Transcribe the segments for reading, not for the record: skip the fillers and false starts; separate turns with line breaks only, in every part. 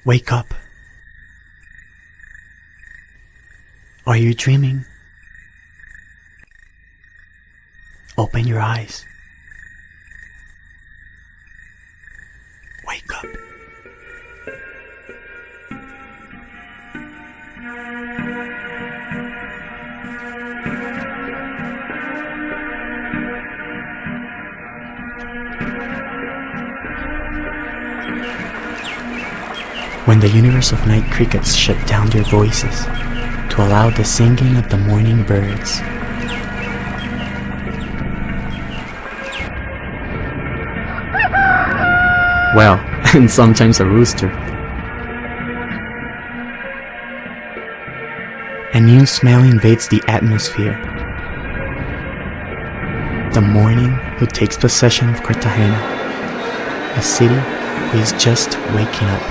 Wake up. Are you dreaming? Open your eyes. Wake up. When the universe of night crickets shut down their voices to allow the singing of the morning birds, well, and sometimes a rooster, a new smell invades the atmosphere. The morning who takes possession of Cartagena, a city who is just waking up.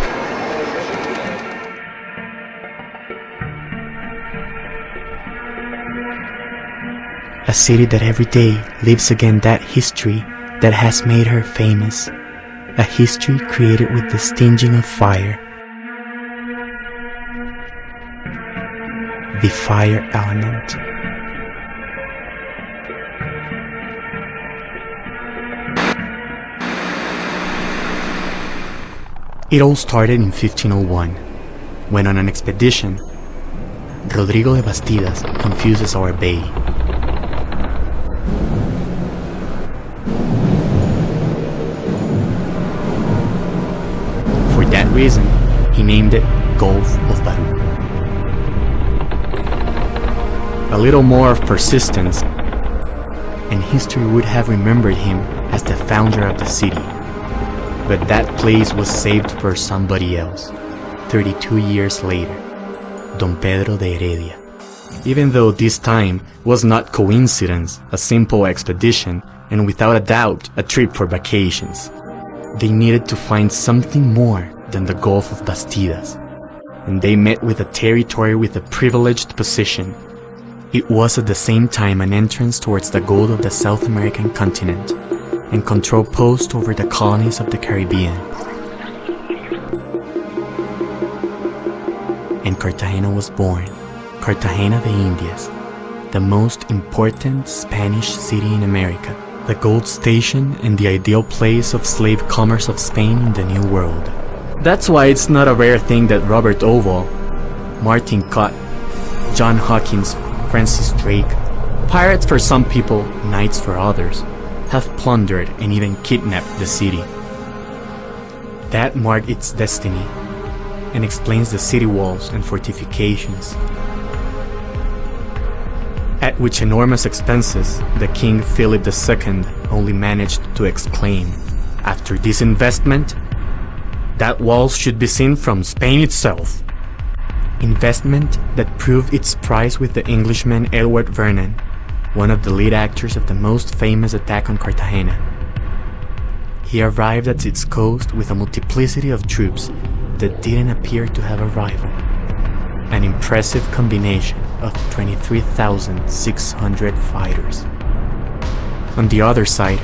A city that every day lives again that history that has made her famous. A history created with the stinging of fire. The fire element. It all started in 1501, when on an expedition, Rodrigo de Bastidas confuses our bay. For that reason, he named it Gulf of Baru. A little more of persistence, and history would have remembered him as the founder of the city. But that place was saved for somebody else, 32 years later, Don Pedro de Heredia. Even though this time was not coincidence, a simple expedition, and without a doubt, a trip for vacations. They needed to find something more than the Gulf of Bastidas, and they met with a territory with a privileged position. It was at the same time an entrance towards the gold of the South American continent, and control post over the colonies of the Caribbean. And Cartagena was born, Cartagena de Indias, the most important Spanish city in America, the gold station and the ideal place of slave commerce of Spain in the New World. That's why it's not a rare thing that Robert Oval, Martin Cott, John Hawkins, Francis Drake, pirates for some people, knights for others, have plundered and even kidnapped the city. That marked its destiny and explains the city walls and fortifications, at which enormous expenses the King Philip II only managed to exclaim, "After this investment, that walls should be seen from Spain itself." Investment that proved its price with the Englishman Edward Vernon, one of the lead actors of the most famous attack on Cartagena. He arrived at its coast with a multiplicity of troops that didn't appear to have a rival. An impressive combination of 23,600 fighters. On the other side,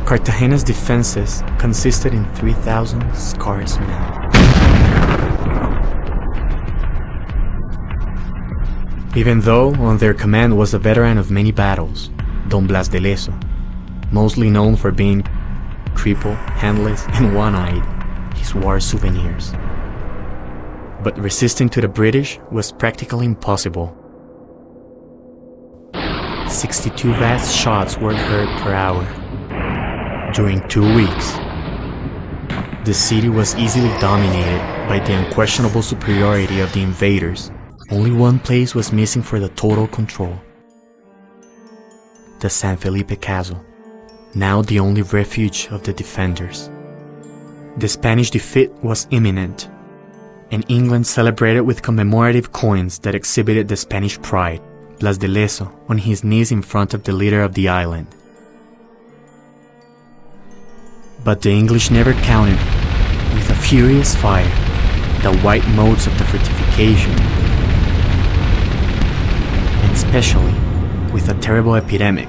Cartagena's defenses consisted in 3,000 scarce men. Even though on their command was a veteran of many battles, Don Blas de Lezo, mostly known for being crippled, handless, and one-eyed, his war souvenirs. But resisting to the British was practically impossible. 62 vast shots were heard per hour. During 2 weeks, the city was easily dominated by the unquestionable superiority of the invaders. Only one place was missing for the total control: the San Felipe Castle, now the only refuge of the defenders. The Spanish defeat was imminent, and England celebrated with commemorative coins that exhibited the Spanish pride, Blas de Lezo on his knees in front of the leader of the island. But the English never counted with a furious fire the white moats of the fortification, and especially with a terrible epidemic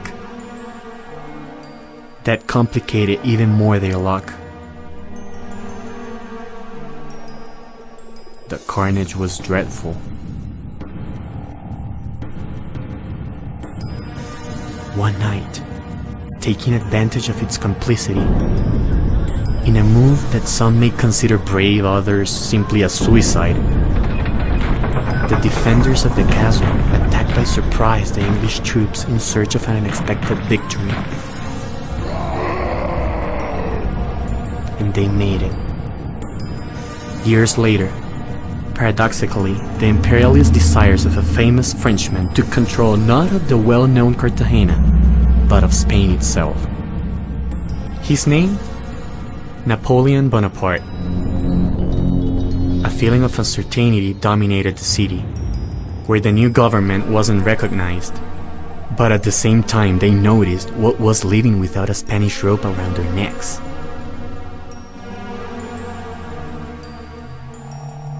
that complicated even more their luck. The carnage was dreadful. One night, taking advantage of its complicity, in a move that some may consider brave, others simply a suicide, the defenders of the castle attacked by surprise the English troops in search of an unexpected victory. And they made it. Years later, paradoxically, the imperialist desires of a famous Frenchman took control not of the well-known Cartagena, but of Spain itself. His name? Napoleon Bonaparte. A feeling of uncertainty dominated the city, where the new government wasn't recognized, but at the same time they noticed what was living without a Spanish rope around their necks.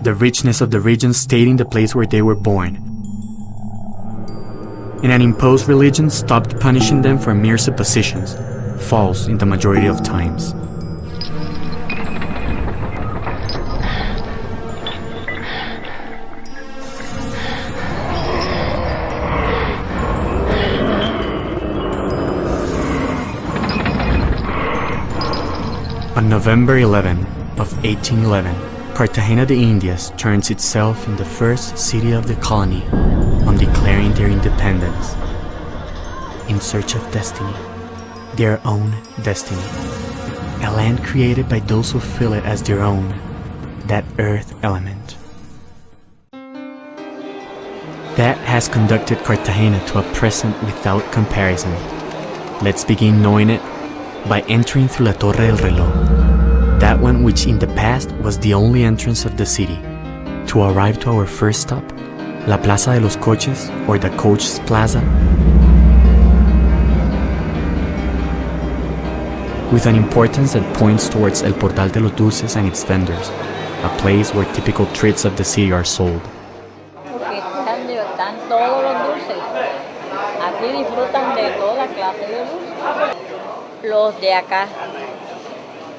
The richness of the region stayed in the place where they were born, and an imposed religion stopped punishing them for mere suppositions, false in the majority of times. On November 11 of 1811, Cartagena de Indias turns itself in the first city of the colony on declaring their independence, in search of destiny, their own destiny, a land created by those who feel it as their own, that earth element. That has conducted Cartagena to a present without comparison. Let's begin knowing it by entering through La Torre del Reloj, that one which in the past was the only entrance of the city, to arrive to our first stop, La Plaza de los Coches, or the Coach's Plaza, with an importance that points towards El Portal de los Dulces and its vendors, a place where typical treats of the city are sold.
Están todos los dulces. Aquí disfrutan de toda clase de dulces. Los de acá,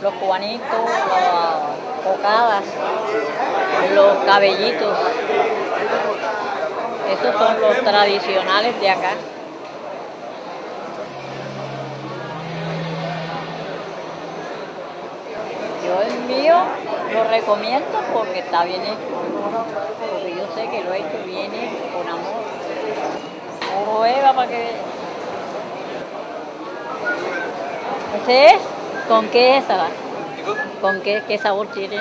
los cubanitos, las cocadas, los cabellitos. Esos son los tradicionales de acá. Yo el mío lo recomiendo porque está bien hecho. Porque yo sé que lo he hecho bien hecho, con amor. Prueba para que veas. ¿Ese es? ¿Con qué es esa? ¿Con qué sabor tiene?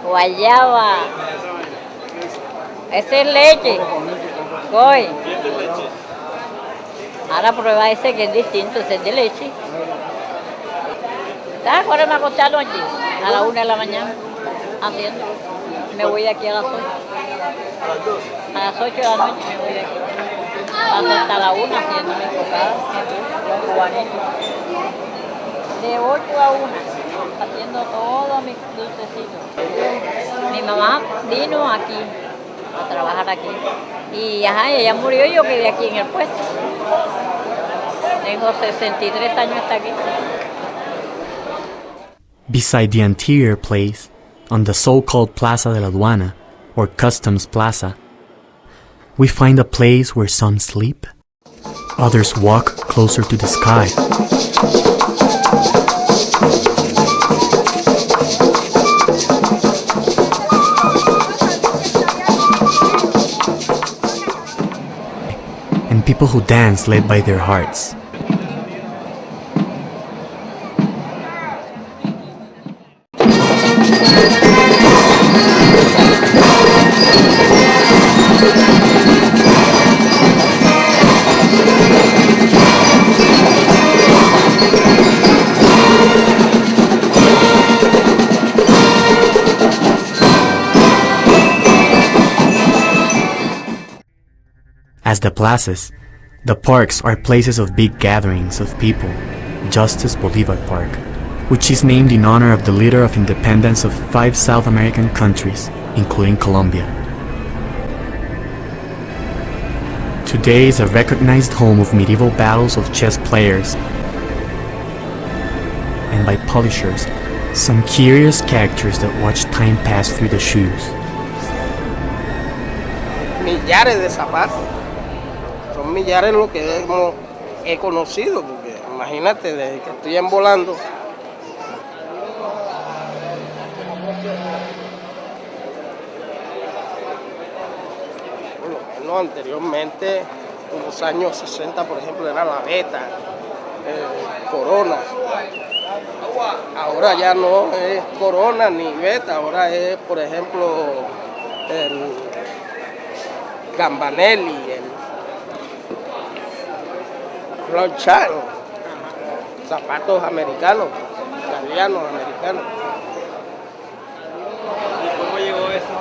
Guayaba. Ese es leche. Coy. Ahora prueba ese que es distinto, ese es de leche. ¿Sabes cuál me acosté anoche? A la 1 de la mañana, haciendo. Me voy de aquí a las 8. A las 8 de la noche me voy de aquí. Paso hasta la 1 haciendo mi cocada, los cubanitos. De 8 a 1, haciendo todos mis dulcecitos. Mi mamá vino aquí, a trabajar aquí. Y ella murió, yo quedé aquí en el puesto. Tengo 63 años hasta aquí.
Beside the anterior place, on the so-called Plaza de la Aduana, or Customs Plaza, we find a place where some sleep, others walk closer to the sky. And people who dance led by their hearts. As the plazas, the parks are places of big gatherings of people, Justice Bolivar Park, which is named in honor of the leader of independence of 5 South American countries, including Colombia. Today is a recognized home of medieval battles of chess players and by polishers, some curious characters that watch time pass through the shoes.
Millares de zapatos. Son millares lo que he conocido, porque imagínate, desde que estoy envolando. Bueno, anteriormente, en los años 60, por ejemplo, era la Beta, Corona. Ahora ya no es Corona ni Beta, ahora es, por ejemplo, el Gambanelli, el Ronchano, zapatos americanos, italianos, americanos.
¿Y cómo llegó eso?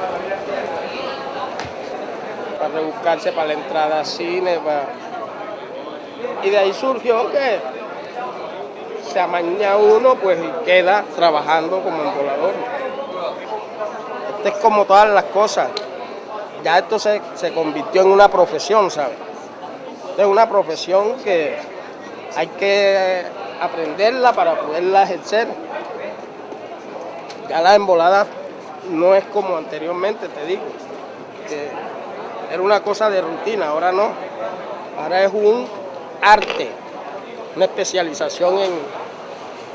Para rebuscarse para la entrada al cine, y de ahí surgió que se amaña uno pues y queda trabajando como embolador. Esto es como todas las cosas, ya esto se convirtió en una profesión, ¿sabes? Esto es una profesión que hay que aprenderla para poderla ejercer. Ya la embolada no es como anteriormente, te digo, que era una cosa de rutina, ahora no. Ahora es un arte, una especialización en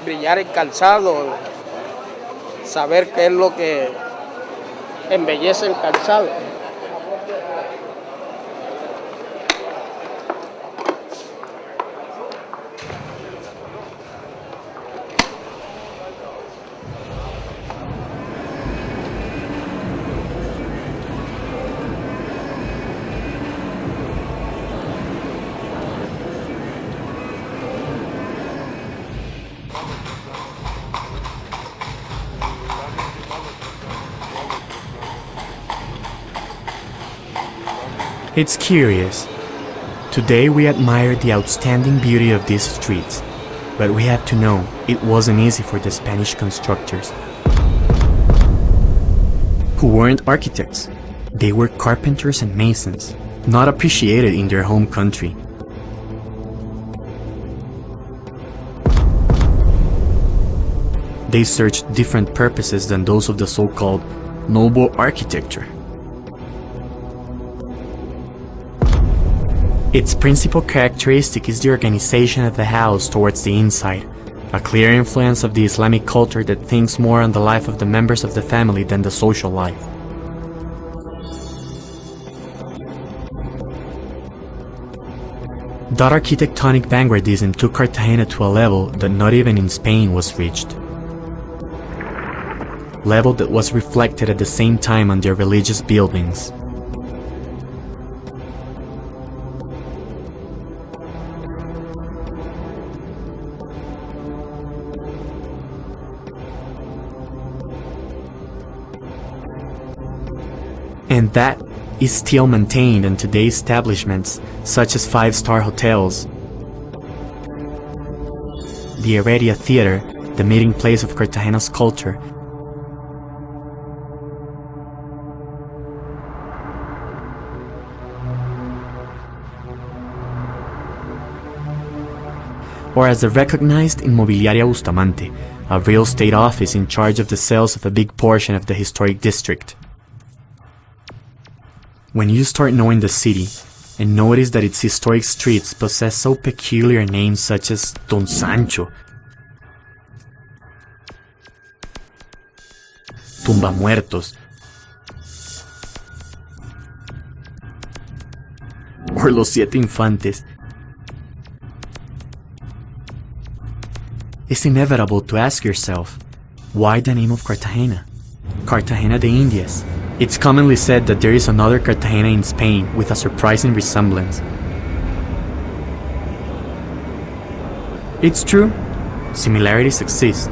brillar el calzado, saber qué es lo que embellece el calzado.
It's curious. Today we admire the outstanding beauty of these streets, but we have to know it wasn't easy for the Spanish constructors, who weren't architects. They were carpenters and masons, not appreciated in their home country. They served different purposes than those of the so-called noble architecture. Its principal characteristic is the organization of the house towards the inside, a clear influence of the Islamic culture that thinks more on the life of the members of the family than the social life. That architectonic vanguardism took Cartagena to a level that not even in Spain was reached. Level that was reflected at the same time on their religious buildings. And that is still maintained in today's establishments, such as five-star hotels, the Heredia Theater, the meeting place of Cartagena's culture, or as the recognized Inmobiliaria Bustamante, a real estate office in charge of the sales of a big portion of the historic district. When you start knowing the city, and notice that its historic streets possess so peculiar names such as Don Sancho, Tumbamuertos, or Los Siete Infantes, it's inevitable to ask yourself, why the name of Cartagena? Cartagena de Indias. It's commonly said that there is another Cartagena in Spain with a surprising resemblance. It's true, similarities exist.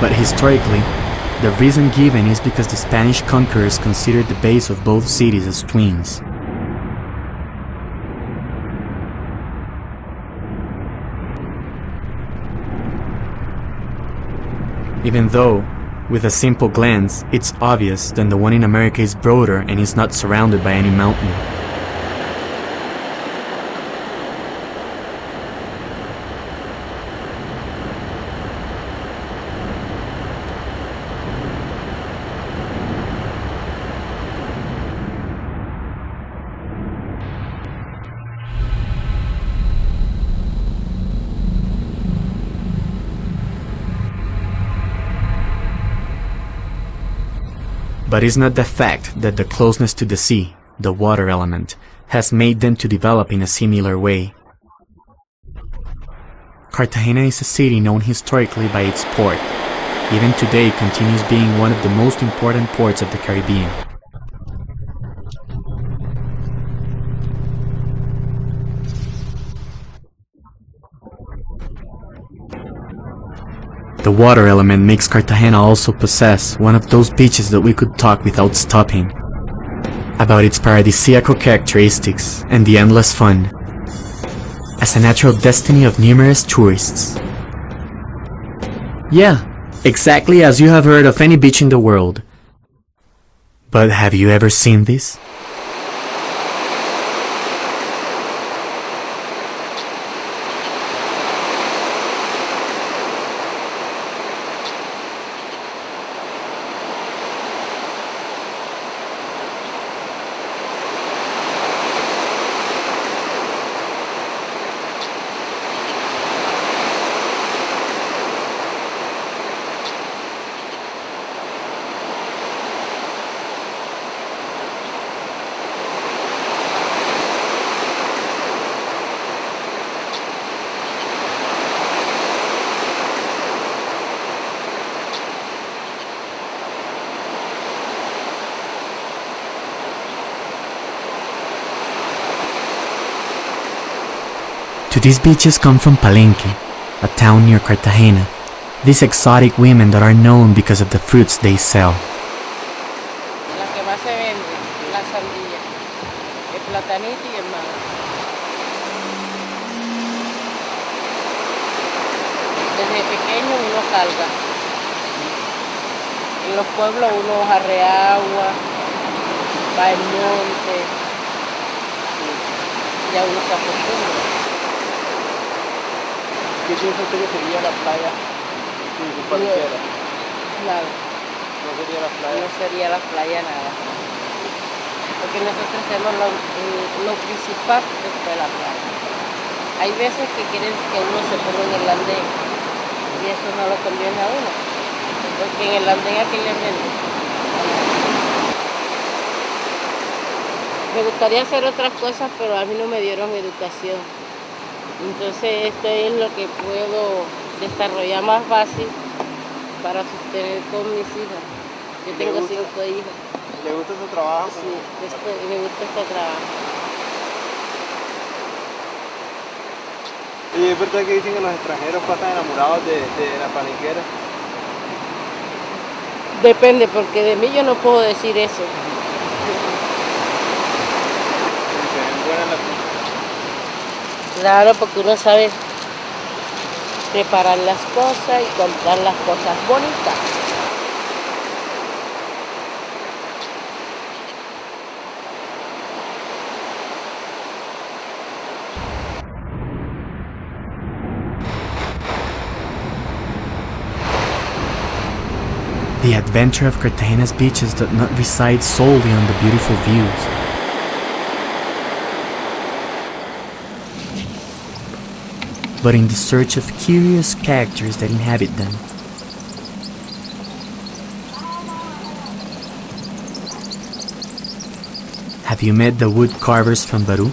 But historically, the reason given is because the Spanish conquerors considered the base of both cities as twins. Even though With a simple glance, it's obvious that the one in America is broader and is not surrounded by any mountain. But it's not the fact that the closeness to the sea, the water element, has made them to develop in a similar way. Cartagena is a city known historically by its port. Even today it continues being one of the most important ports of the Caribbean. The water element makes Cartagena also possess one of those beaches that we could talk without stopping, about its paradisiacal characteristics and the endless fun, as a natural destiny of numerous tourists. Yeah, exactly as you have heard of any beach in the world. But have you ever seen this? To these beaches come from Palenque, a town near Cartagena, these exotic women that are known because of the fruits they sell.
La que más se vende, la sandía, el platanito y el mango. Desde pequeño uno carga. En los pueblos uno jarrea agua, va al monte, ya uno se acostumbra.
¿Qué piensa usted que sería la playa si desapareciera?
Nada.
No sería la playa.
No sería la playa nada. Porque nosotros hacemos lo principal después de la playa. Hay veces que quieren que uno se ponga en el andén y eso no lo conviene a uno. Porque en el andén aquí le venden. Me gustaría hacer otras cosas, pero a mí no me dieron educación. Entonces esto es lo que puedo desarrollar más fácil para sostener con mis hijas. Yo tengo 5 hijas.
¿Le gusta su trabajo?
Sí, me gusta este trabajo.
¿Y es verdad que dicen que los extranjeros pasan enamorados de la palenquera?
Depende, porque de mí yo no puedo decir eso.
Se ven buenas las...
Claro, porque uno sabe preparar las cosas y comprar las cosas bonitas.
The adventure of Cartagena's beaches does not reside solely on the beautiful views. But in the search of curious characters that inhabit them. Have you met the wood carvers from Barú?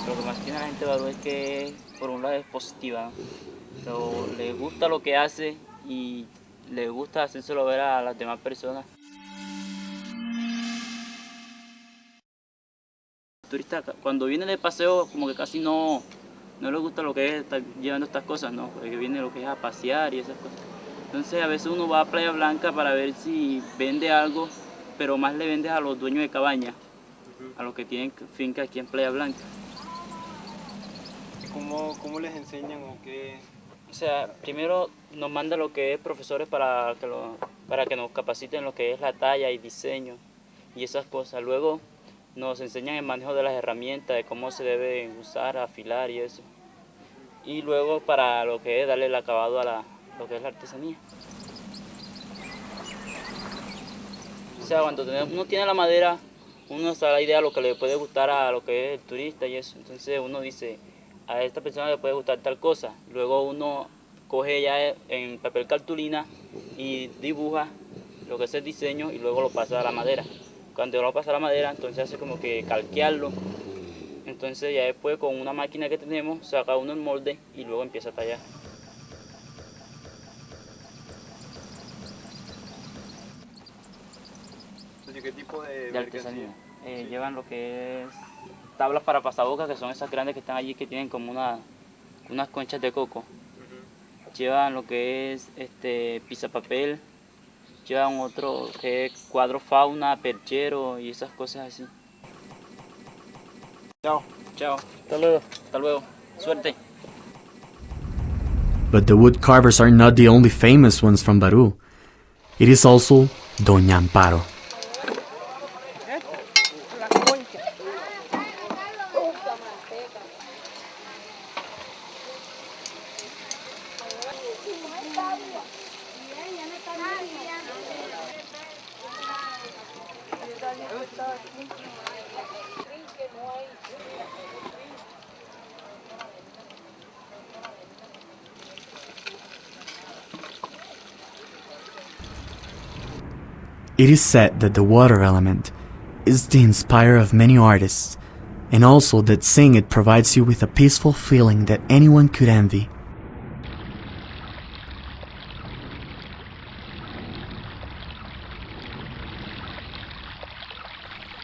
Lo que más tiene la gente de Barú es que por un lado es positiva, pero le gusta lo que hace y le gusta hacérselo ver a las demás personas. Turista cuando viene de paseo como que casi no le gusta lo que es estar llevando estas cosas, ¿no? Porque viene lo que es a pasear y esas cosas. Entonces a veces uno va a Playa Blanca para ver si vende algo, pero más le vendes a los dueños de cabaña, a los que tienen finca aquí en Playa Blanca.
¿Cómo les enseñan o qué
O sea, primero nos manda lo que es profesores para que nos capaciten lo que es la talla y diseño y esas cosas. Luego nos enseñan el manejo de las herramientas, de cómo se deben usar, afilar y eso. Y luego para lo que es darle el acabado a lo que es la artesanía. O sea, cuando uno tiene la madera, uno se da la idea de lo que le puede gustar a lo que es el turista y eso. Entonces uno dice, a esta persona le puede gustar tal cosa. Luego uno coge ya en papel cartulina y dibuja lo que es el diseño y luego lo pasa a la madera. Cuando lo pasa a la madera, entonces hace como que calquearlo. Entonces ya después con una máquina que tenemos, saca uno el molde y luego empieza a tallar.
¿Qué tipo de
Artesanía. Llevan lo que es tablas para pasabocas, que son esas grandes que están allí, que tienen como unas conchas de coco. Llevan lo que es pisapapel, llevan otro que es cuadro fauna, perchero y esas cosas así.
Chao.
Chao.
Hasta luego.
Hasta luego. Suerte.
But the wood carvers are not the only famous ones from Barú. It is also Doña Amparo. It is said that the water element is the inspirer of many artists, and also that seeing it provides you with a peaceful feeling that anyone could envy.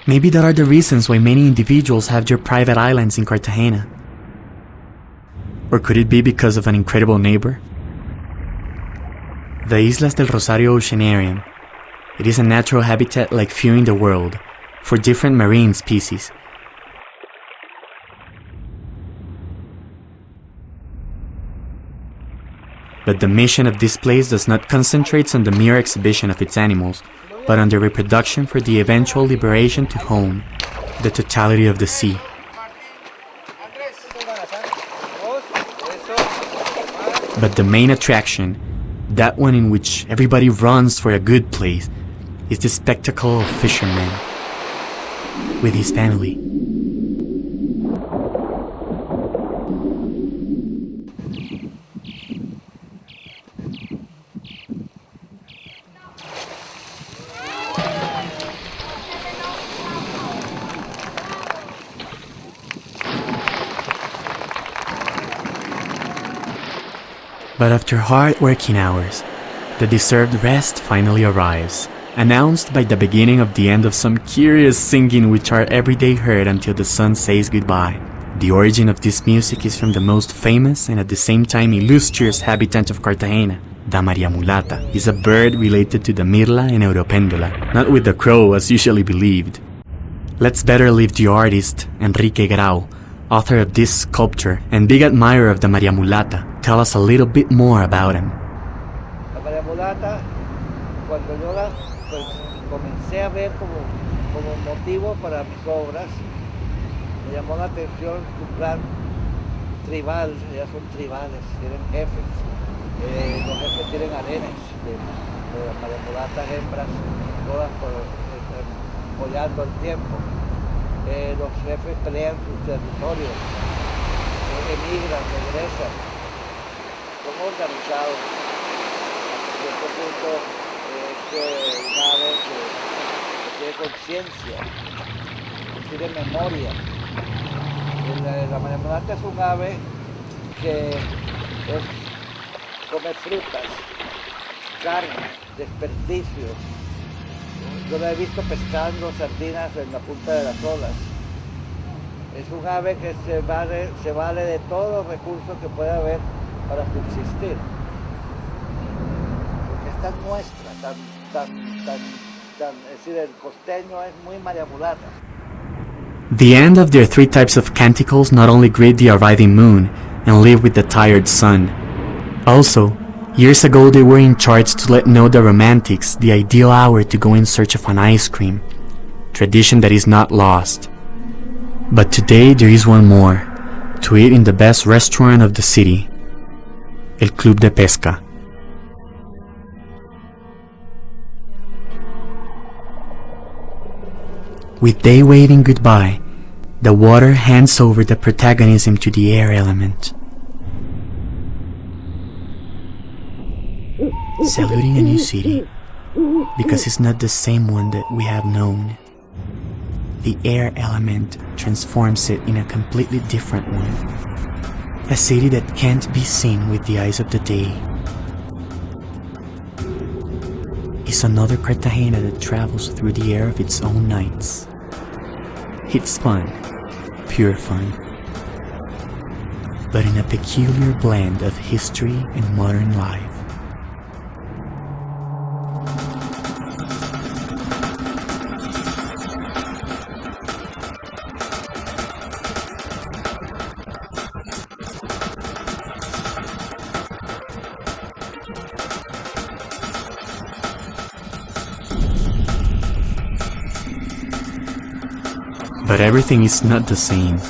Maybe that are the reasons why many individuals have their private islands in Cartagena. Or could it be because of an incredible neighbor? The Islas del Rosario Oceanarium. It is a natural habitat like few in the world, for different marine species. But the mission of this place does not concentrate on the mere exhibition of its animals, but on the reproduction for the eventual liberation to home, the totality of the sea. But the main attraction, that one in which everybody runs for a good place, is the spectacle of fishermen with his family. But after hard working hours, the deserved rest finally arrives, announced by the beginning of the end of some curious singing which are every day heard until the sun says goodbye. The origin of this music is from the most famous and at the same time illustrious habitant of Cartagena. The Maria Mulata is a bird related to the mirla and europendula, not with the crow as usually believed. Let's better leave the artist, Enrique Grau, author of this sculpture and big admirer of the Maria Mulata, tell us a little bit more about him.
La Maria Mulata, cuando yo la comencé a ver como motivo para mis obras, me llamó la atención su plan tribal. Ellas son tribales, tienen jefes, los jefes tienen arenas de las Maria Mulatas hembras, todas apoyando el tiempo. Los jefes pelean sus territorios, emigran, regresan, son organizados. Hasta cierto punto es una ave que tiene conciencia, que tiene memoria. La Maria Mulata es un ave que come frutas, carne, desperdicios. Yo la he visto pescando sardinas en la punta de las olas. Es un ave que se vale de todos los recursos que puede haber para subsistir. Porque es tan nuestra, es decir, el costeño es muy Maria Mulata.
The end of their three types of canticles not only greet the arriving moon and live with the tired sun. Also, years ago they were in charge to let know the romantics the ideal hour to go in search of an ice cream, tradition that is not lost. But today there is one more, to eat in the best restaurant of the city, El Club de Pesca. With day waving goodbye, the water hands over the protagonism to the air element. Saluting a new city, because it's not the same one that we have known. The air element transforms it in a completely different one. A city that can't be seen with the eyes of the day. It's another Cartagena that travels through the air of its own nights. It's fun, pure fun, but in a peculiar blend of history and modern life. But everything is not the same,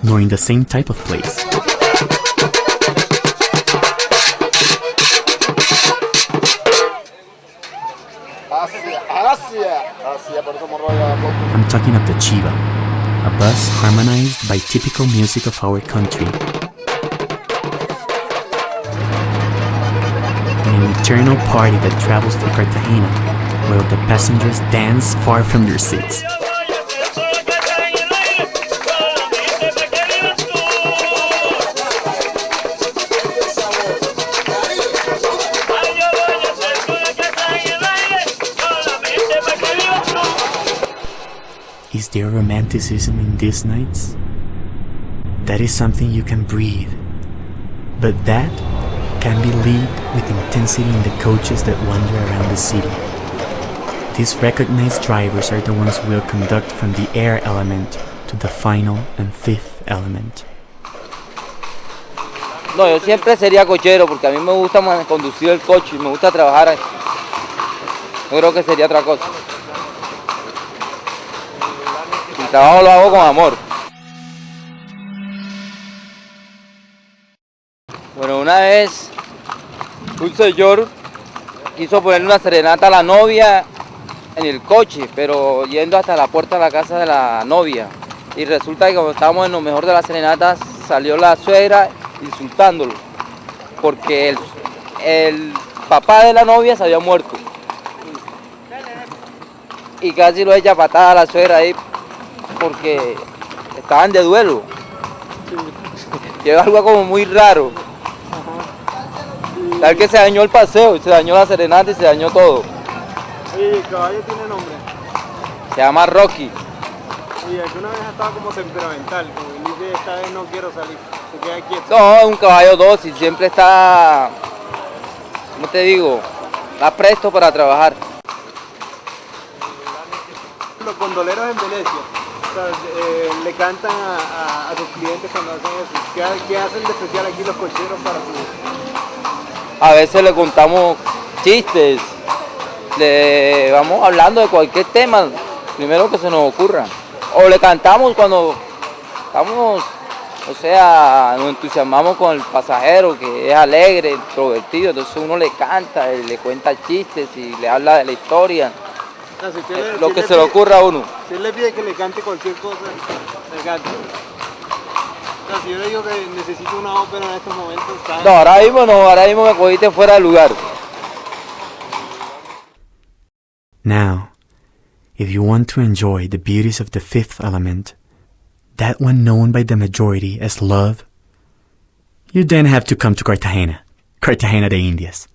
nor in the same type of place. I'm talking of the Chiva, a bus harmonized by typical music of our country. An eternal party that travels through Cartagena, while the passengers dance far from their seats. Is there romanticism in these nights? That is something you can breathe, but that can be lived with intensity in the coaches that wander around the city. These recognized drivers are the ones who will conduct from the air element to the final and fifth element.
No, yo siempre sería cochero porque a mí me gusta conducir el coche y me gusta trabajar. Yo creo que sería otra cosa. El trabajo lo hago con amor. Bueno, una vez un señor quiso ponerle una serenata a la novia en el coche, pero yendo hasta la puerta de la casa de la novia. Y resulta que cuando estábamos en lo mejor de las serenatas, salió la suegra insultándolo, porque el papá de la novia se había muerto. Y casi lo echa patada a la suegra ahí, porque estaban de duelo. Y es algo como muy raro. Tal que se dañó el paseo, se dañó la serenata y se dañó todo.
Oye, ¿el caballo tiene nombre?
Se llama Rocky.
Oye, ¿alguna vez ha estado como temperamental? Como dice, esta vez no quiero salir, se queda quieto.
No, es un caballo dócil, siempre está, ¿cómo te digo? Está presto para trabajar.
Los gondoleros en Venecia, o sea, le cantan a sus clientes cuando hacen eso. ¿Qué hacen de especial aquí los cocheros para su...?
A veces le contamos chistes, le vamos hablando de cualquier tema, primero que se nos ocurra. O le cantamos cuando estamos, o sea, nos entusiasmamos con el pasajero que es alegre, introvertido, entonces uno le canta, y le cuenta chistes y le habla de la historia.
O sea, si
lo que se le ocurra a uno.
Si él le pide que le cante cualquier cosa, le canta. O sea, si yo le digo que necesito una ópera en estos momentos, ¿sabes?
No, ahora mismo me cogiste fuera de lugar.
Now, if you want to enjoy the beauties of the fifth element, that one known by the majority as love, you then have to come to Cartagena, Cartagena de Indias.